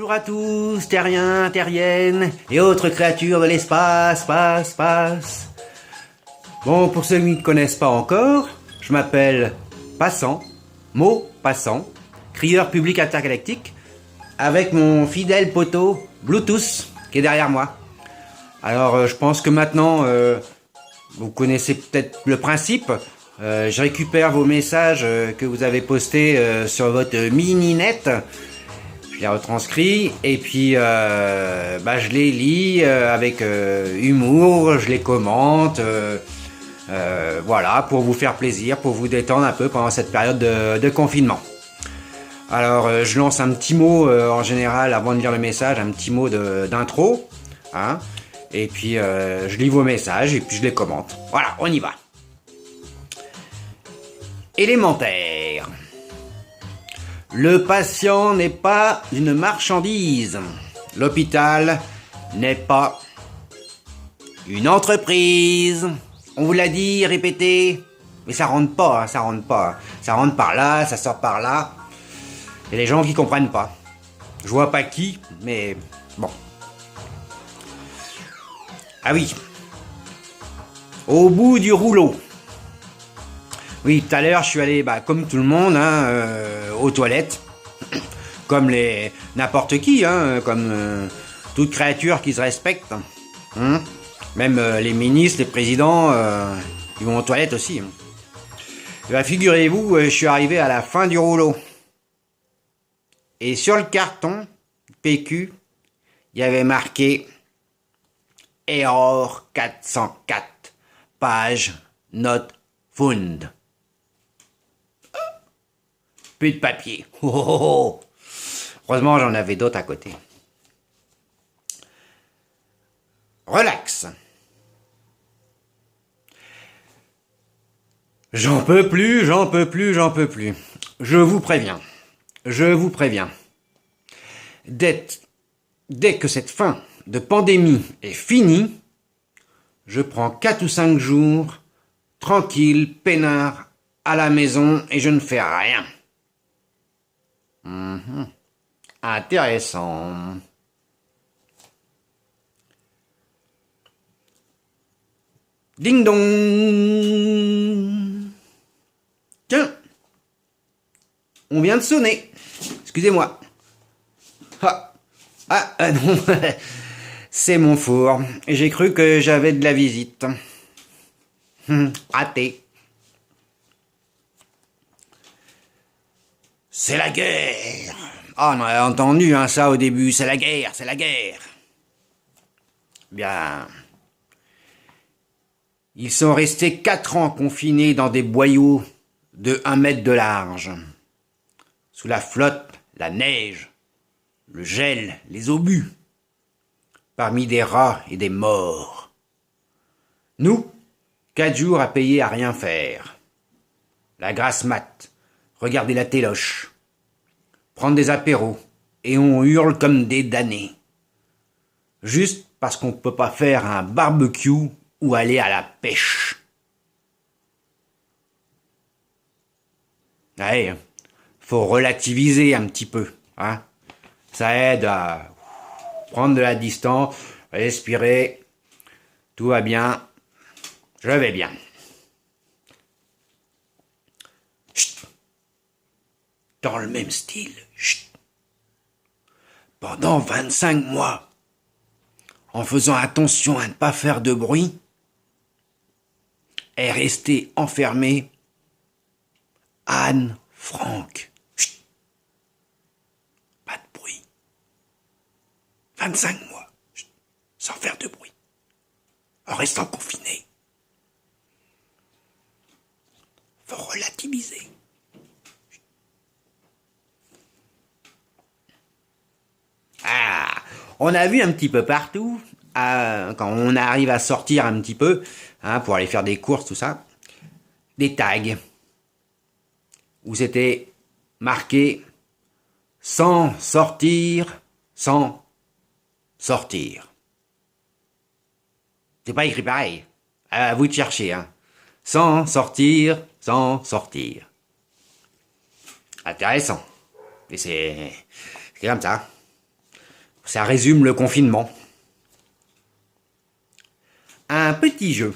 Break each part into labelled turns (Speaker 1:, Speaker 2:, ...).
Speaker 1: Bonjour à tous, terriens, terriennes et autres créatures de l'espace, space. Bon, pour ceux qui ne me connaissent pas encore, je m'appelle Passant, Passant, crieur public intergalactique, avec mon fidèle poteau Bluetooth qui est derrière moi. Alors, je pense que maintenant, vous connaissez peut-être le principe. Je récupère vos messages que vous avez postés sur votre mini-net. Je les retranscris et puis je les lis avec humour, je les commente. Voilà, pour vous faire plaisir, pour vous détendre un peu pendant cette période de confinement. Alors, je lance un petit mot en général avant de lire le message, un petit mot d'intro. Hein, et puis, je lis vos messages et puis je les commente. Voilà, on y va. Élémentaire. Le patient n'est pas une marchandise. L'hôpital n'est pas une entreprise. On vous l'a dit, répétez. Mais ça rentre pas, ça rentre pas. Ça rentre par là, ça sort par là. Il y a des gens qui comprennent pas. Je vois pas qui, mais bon. Ah oui. Au bout du rouleau. Oui, tout à l'heure, je suis allé, comme tout le monde, aux toilettes. Comme n'importe qui, comme toute créature qui se respecte. Même les ministres, les présidents, ils vont aux toilettes aussi. Figurez-vous, je suis arrivé à la fin du rouleau. Et sur le carton PQ, il y avait marqué Error 404, page not found. Plus de papier. Heureusement, j'en avais d'autres à côté. Relax. J'en peux plus. Je vous préviens. Dès que cette fin de pandémie est finie, je prends 4 ou 5 jours, tranquille, peinard, à la maison et je ne fais rien. Intéressant. Ding dong. Tiens, on vient de sonner. Excusez-moi. Non, c'est mon four. J'ai cru que j'avais de la visite. Raté. C'est la guerre. Ah, on a entendu ça au début. C'est la guerre. Bien. Ils sont restés 4 ans confinés dans des boyaux de 1 mètre de large. Sous la flotte, la neige, le gel, les obus. Parmi des rats et des morts. Nous, 4 jours à payer à rien faire. La grasse mat, regarder la téloche, prendre des apéros, et on hurle comme des damnés. Juste parce qu'on ne peut pas faire un barbecue ou aller à la pêche. Ouais, faut relativiser un petit peu. Ça aide à prendre de la distance, respirer. Tout va bien. Je vais bien. Chut. Dans le même style. Chut. Pendant 25 mois, en faisant attention à ne pas faire de bruit, est restée enfermée Anne Frank. Chut. Pas de bruit. 25 mois, chut, sans faire de bruit, en restant confiné. Faut relativiser. On a vu un petit peu partout, quand on arrive à sortir un petit peu, pour aller faire des courses, tout ça, des tags, où c'était marqué « Sans sortir, sans sortir ». C'est pas écrit pareil, à vous de chercher, Sans sortir, sans sortir. Intéressant. Et c'est comme ça. Ça résume le confinement. Un petit jeu.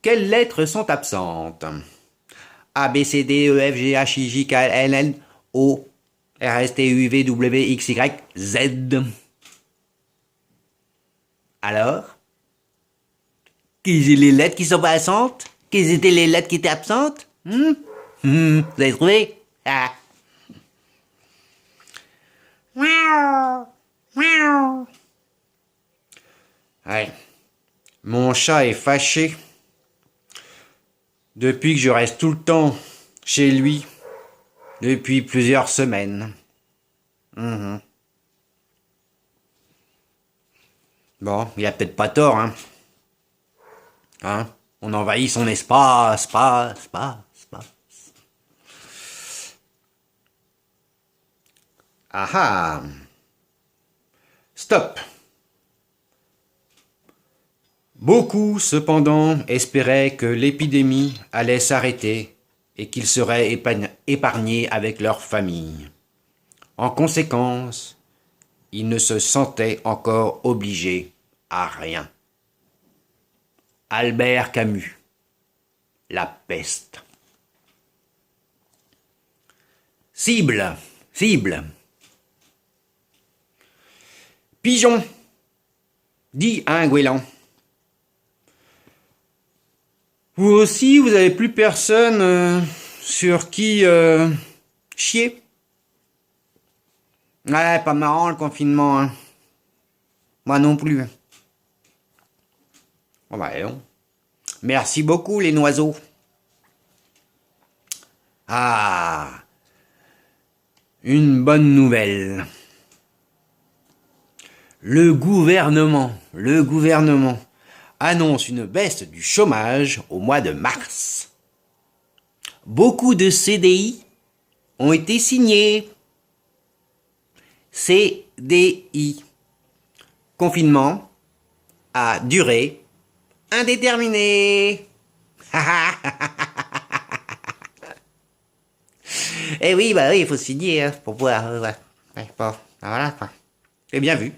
Speaker 1: Quelles lettres sont absentes? A, B, C, D, E, F, G, H, I, J, K, L, M, N, O, R, S, T, U, V, W, X, Y, Z. Alors? Quelles sont les lettres qui sont pas absentes? Quelles étaient les lettres qui étaient absentes? Vous avez trouvé? Ah. Ouais. Mon chat est fâché. Depuis que je reste tout le temps chez lui. Depuis plusieurs semaines. Bon, il a peut-être pas tort, hein. On envahit son espace. Ah ah. Stop. Beaucoup, cependant, espéraient que l'épidémie allait s'arrêter et qu'ils seraient épargnés avec leur famille. En conséquence, ils ne se sentaient encore obligés à rien. Albert Camus. La peste. Cible. Pigeon, dit un goéland. Vous aussi, vous avez plus personne sur qui chier? Ouais, pas marrant le confinement, hein. Moi non plus. Oh bah non. Merci beaucoup les noiseaux. Ah, une bonne nouvelle. Le gouvernement annonce une baisse du chômage au mois de mars. Beaucoup de CDI ont été signés. CDI. Confinement à durée indéterminée. Eh oui, bah oui, il faut signer hein, pour pouvoir. Ouais, bon, voilà quoi. C'est bien vu.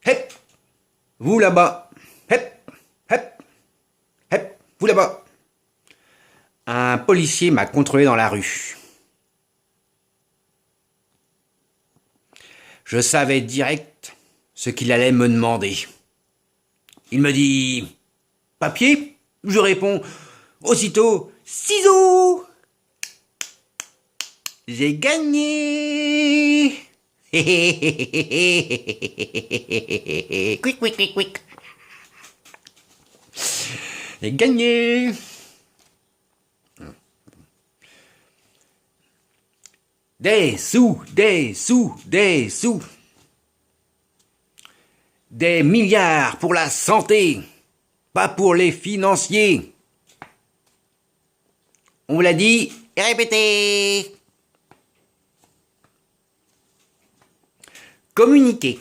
Speaker 1: Hep, vous là-bas. Hep, vous là-bas. Un policier m'a contrôlé dans la rue. Je savais direct ce qu'il allait me demander. Il me dit « Papier ?» Je réponds aussitôt « Ciseaux !» J'ai gagné. Quick. J'ai gagné. Des sous. Des milliards pour la santé, pas pour les financiers. On vous l'a dit et répété. Communiquer.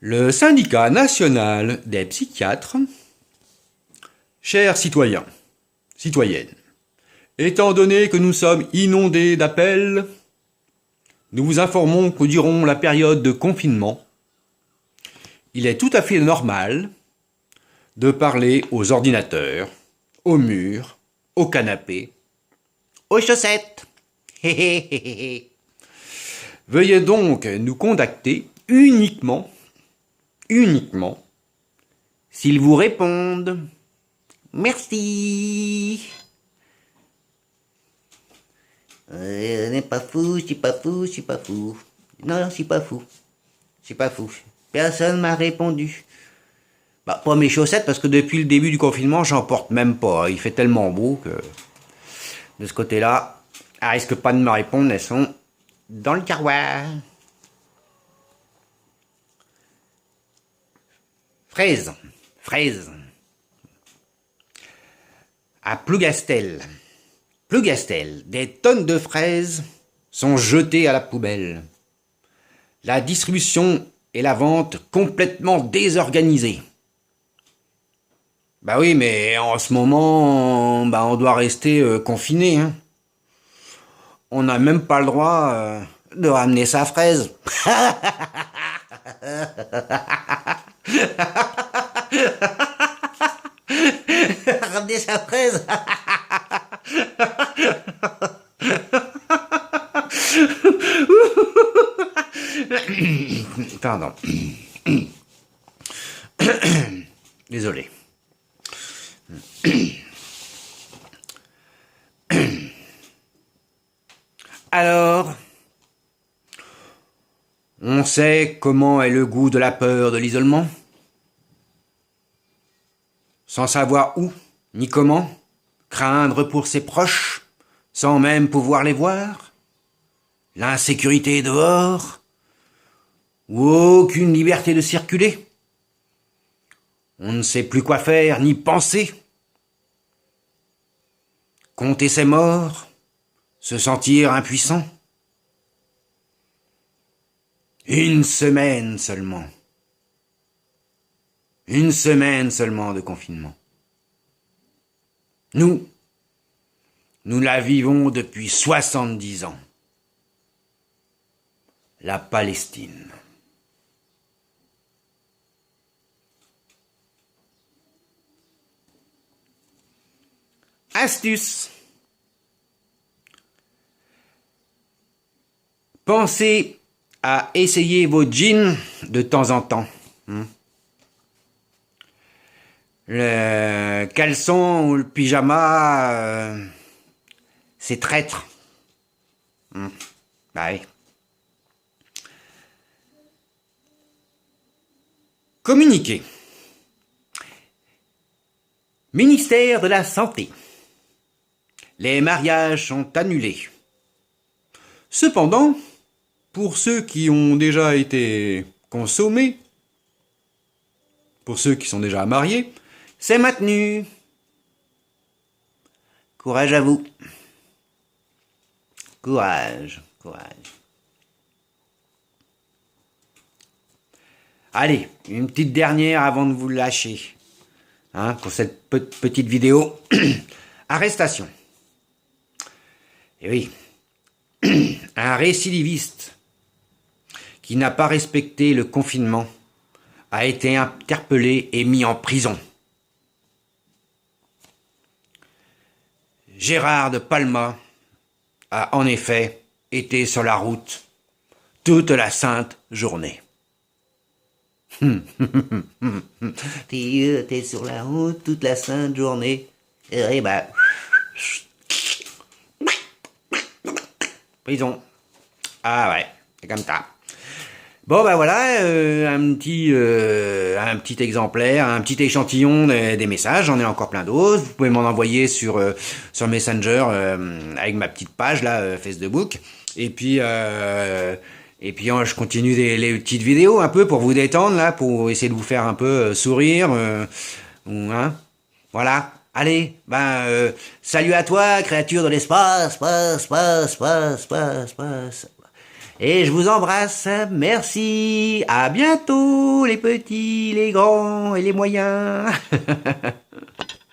Speaker 1: Le syndicat national des psychiatres, chers citoyens, citoyennes, étant donné que nous sommes inondés d'appels, nous vous informons que durant la période de confinement, il est tout à fait normal de parler aux ordinateurs, aux murs, aux canapés, aux chaussettes. Veuillez donc nous contacter uniquement s'ils vous répondent. Merci. N'est pas fou, je suis pas fou. Non, je suis pas fou. Personne m'a répondu. Bah, pas mes chaussettes, parce que depuis le début du confinement, j'en porte même pas. Il fait tellement beau que, de ce côté-là, elles risquent pas de me répondre, elles sont dans le tiroir. Fraises. À Plougastel, des tonnes de fraises sont jetées à la poubelle. La distribution et la vente complètement désorganisées. Bah oui, mais en ce moment, on doit rester confiné. Hein. on n'a même pas le droit de ramener sa fraise. Ramener sa fraise. Pardon. Désolé. Alors, on sait comment est le goût de la peur de l'isolement? Sans savoir où, ni comment, craindre pour ses proches, sans même pouvoir les voir? L'insécurité dehors? Ou aucune liberté de circuler? On ne sait plus quoi faire, ni penser. Compter ses morts? Se sentir impuissant? Une semaine seulement. Une semaine seulement de confinement. Nous la vivons depuis 70 ans. La Palestine. Astuce. Pensez à essayer vos jeans de temps en temps. Le caleçon ou le pyjama, c'est traître. Bah oui. Communiquer. Ministère de la Santé. Les mariages sont annulés. Cependant, pour ceux qui ont déjà été consommés, pour ceux qui sont déjà mariés, c'est maintenu. Courage à vous. Courage, courage. Allez, une petite dernière avant de vous lâcher. Pour cette petite vidéo. Arrestation. Et oui. Un récidiviste qui n'a pas respecté le confinement a été interpellé et mis en prison. Gérard de Palma a en effet été sur la route toute la sainte journée. T'es sur la route toute la sainte journée. Et bah... prison. Ah ouais, c'est comme ça. Bon bah voilà, un petit exemplaire, un petit échantillon des messages. J'en ai encore plein d'autres. Vous pouvez m'en envoyer sur Messenger avec ma petite page là, Facebook. Et puis je continue les petites vidéos un peu pour vous détendre là, pour essayer de vous faire un peu sourire. Voilà. Allez, salut à toi, créature de l'espace, space. Et je vous embrasse, merci, à bientôt les petits, les grands et les moyens.